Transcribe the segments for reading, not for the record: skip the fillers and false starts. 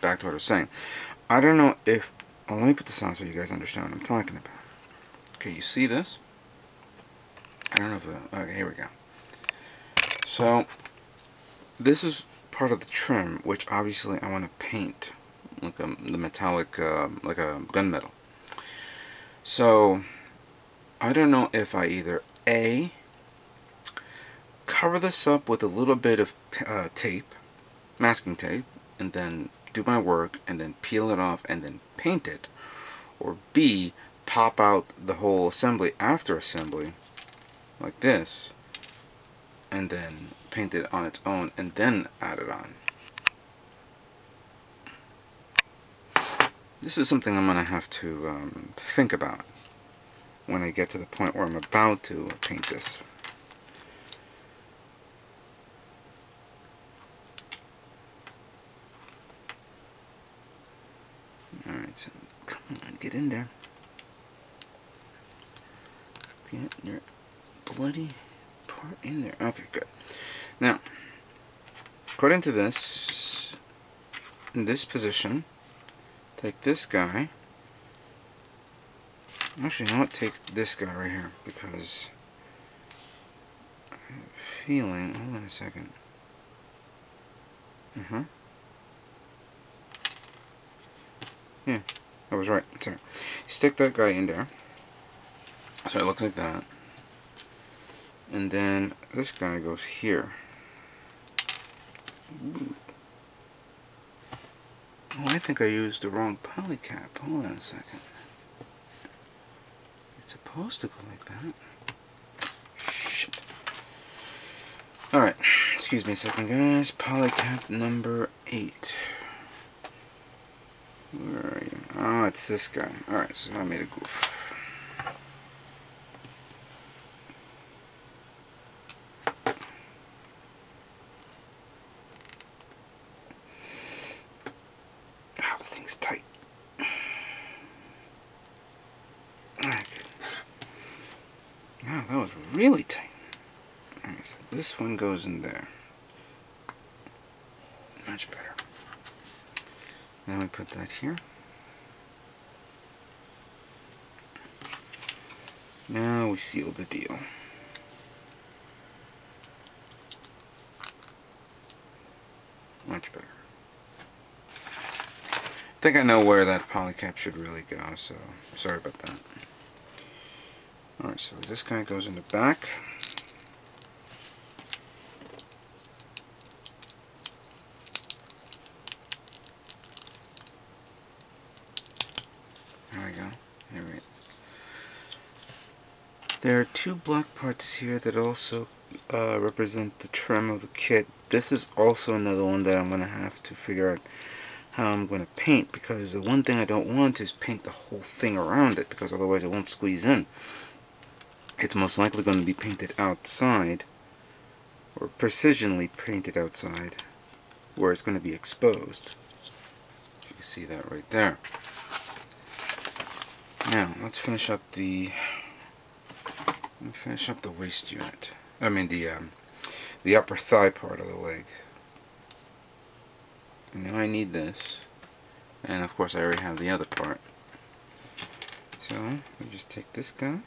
back to what I was saying. I don't know if... Well, let me put this on so you guys understand what I'm talking about. Okay, you see this? I don't know if... okay, here we go. So, this is part of the trim, which obviously I want to paint. Like the metallic, like a gunmetal. So, I don't know if I either A, cover this up with a little bit of tape, masking tape, and then do my work, and then peel it off, and then paint it, or B, pop out the whole assembly after assembly, like this, and then paint it on its own, and then add it on. This is something I'm going to have to think about when I get to the point where I'm about to paint this. Alright, so come on, get in there. Get your bloody part in there. Okay, good. Now, according to this, in this position, take this guy. Actually, you know what? Take this guy right here, because I have a feeling... Hold on a second. Yeah, I was right. Sorry. Stick that guy in there. So it looks like that. And then this guy goes here. Ooh. Oh, I think I used the wrong polycap. Hold on a second. It's supposed to go like that. Shit. Alright, excuse me a second, guys. Polycap number 8. Where are you? Oh, it's this guy. Alright, so I made a goof. Oh, the thing's tight. Alright, good. Wow, that was really tight. Alright, so this one goes in there. Much better. Then we put that here. Now we seal the deal. Much better. I think I know where that polycap should really go, so sorry about that. Alright, so this guy goes in the back. There we go. There we go. There are 2 black parts here that also represent the trim of the kit. This is also another one that I'm going to have to figure out how I'm going to paint, because the one thing I don't want is paint the whole thing around it, because otherwise it won't squeeze in. It's most likely going to be painted outside, or precisionally painted outside, where it's going to be exposed. You can see that right there. Now, let's finish up the waist unit. I mean the upper thigh part of the leg. And now I need this, and of course I already have the other part. So we just take this guy,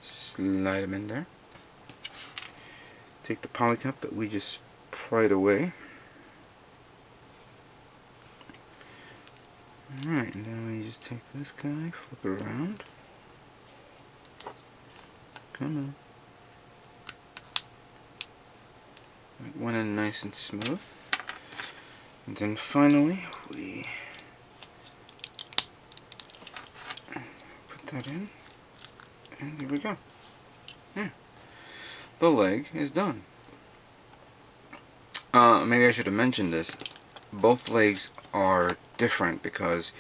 slide him in there. Take the polycap that we just pried away. Alright, and then we just take this guy, flip it around. Come on. That went in nice and smooth. And then finally, we put that in. And there we go. Yeah. The leg is done. Maybe I should have mentioned this. Both legs are different because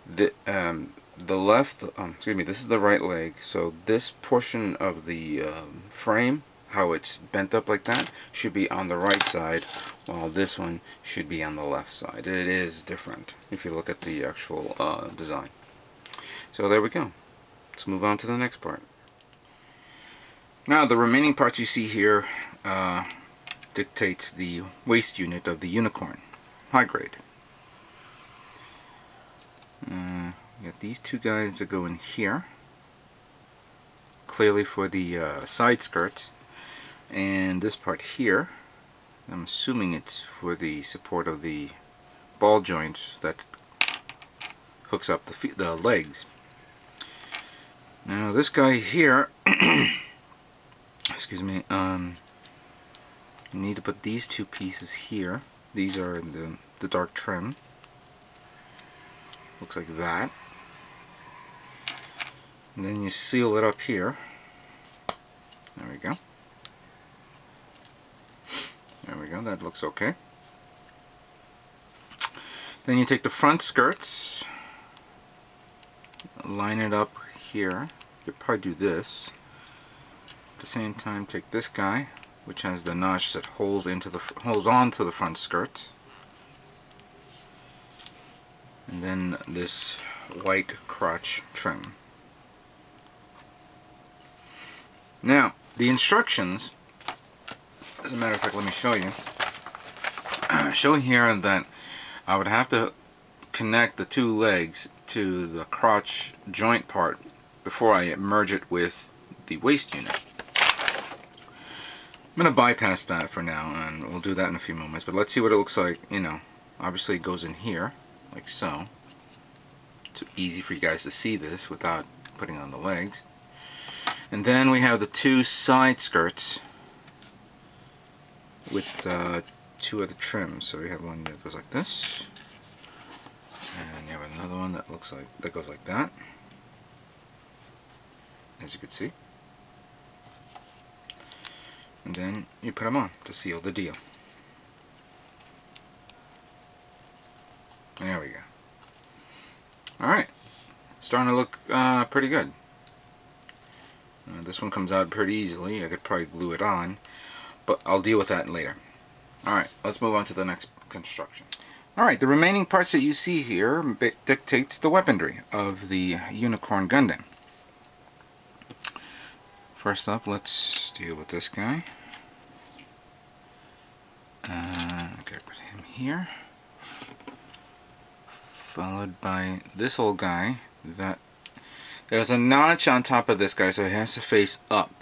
the left, excuse me, this is the right leg, so this portion of the frame, how it's bent up like that, should be on the right side, while this one should be on the left side. It is different if you look at the actual design. So there we go. Let's move on to the next part. Now the remaining parts you see here dictates the waist unit of the Unicorn. High grade. You got these two guys that go in here, clearly for the side skirts, and this part here, I'm assuming it's for the support of the ball joint that hooks up the legs. Now this guy here, excuse me, you need to put these two pieces here. These are the dark trim. Looks like that. And then you seal it up here. There we go. There we go, that looks okay. Then you take the front skirts, line it up here. You could probably do this. At the same time, take this guy, which has the notch that holds onto the front skirts, and then this white crotch trim. Now, the instructions, as a matter of fact, let me show you. Show here that I would have to connect the two legs to the crotch joint part before I merge it with the waist unit. I'm going to bypass that for now, and we'll do that in a few moments, but let's see what it looks like. You know, obviously it goes in here, like so. It's easy for you guys to see this without putting on the legs. And then we have the two side skirts with two other trims. So we have one that goes like this, and you have another one that goes like that, as you can see. And then you put them on to seal the deal. There we go. Alright, starting to look pretty good. This one comes out pretty easily. I could probably glue it on, but I'll deal with that later. Alright, let's move on to the next construction. Alright, the remaining parts that you see here dictates the weaponry of the Unicorn Gundam. First up, let's deal with this guy. Okay, put him here. Followed by this little guy. There's a notch on top of this guy, so it has to face up.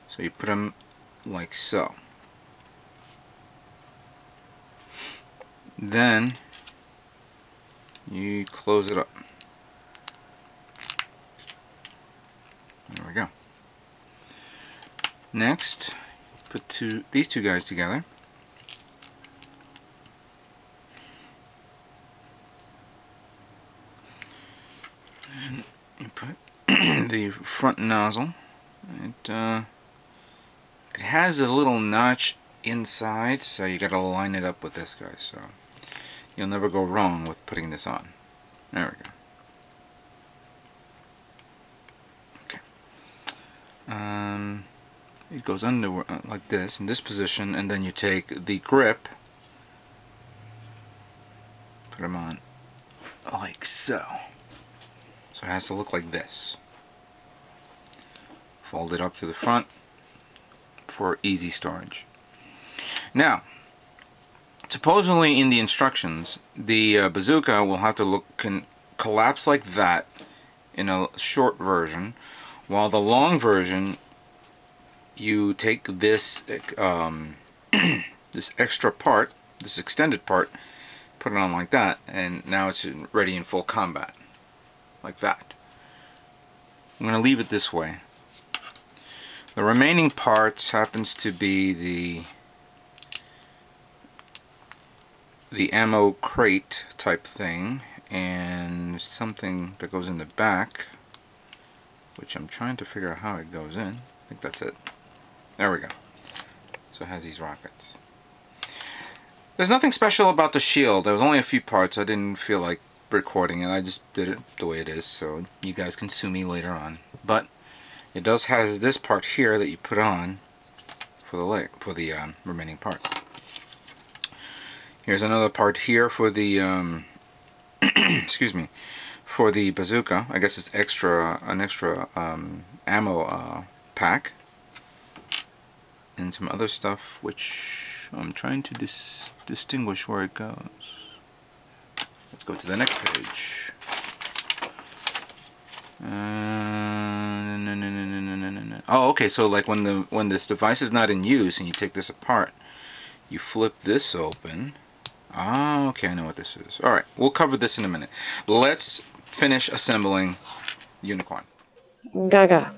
So you put him like so. Then you close it up. There we go. Next, put these two guys together. And you put the front nozzle. It has a little notch inside, so you gotta line it up with this guy, so you'll never go wrong with putting this on. There we go. Okay. It goes under like this, in this position, and then you take the grip, put them on like so. So it has to look like this. Fold it up to the front for easy storage. Now, supposedly in the instructions, the bazooka will have to can collapse like that in a short version, while the long version, you take this this extra part, this extended part, put it on like that, and now it's ready in full combat, like that. I'm going to leave it this way. The remaining parts happens to be the ammo crate type thing, and something that goes in the back, which I'm trying to figure out how it goes in. I think that's it. There we go. So it has these rockets. There's nothing special about the shield. There was only a few parts. I didn't feel like recording it. I just did it the way it is, so you guys can sue me later on. But it does has this part here that you put on for the remaining part. Here's another part here for the excuse me, for the bazooka. I guess it's an extra ammo pack, and some other stuff which I'm trying to distinguish where it goes. Let's go to the next page. No. Oh, okay. So like when this device is not in use and you take this apart, you flip this open. Ah, okay. I know what this is. All right, we'll cover this in a minute. Let's finish assembling Unicorn. Gaga.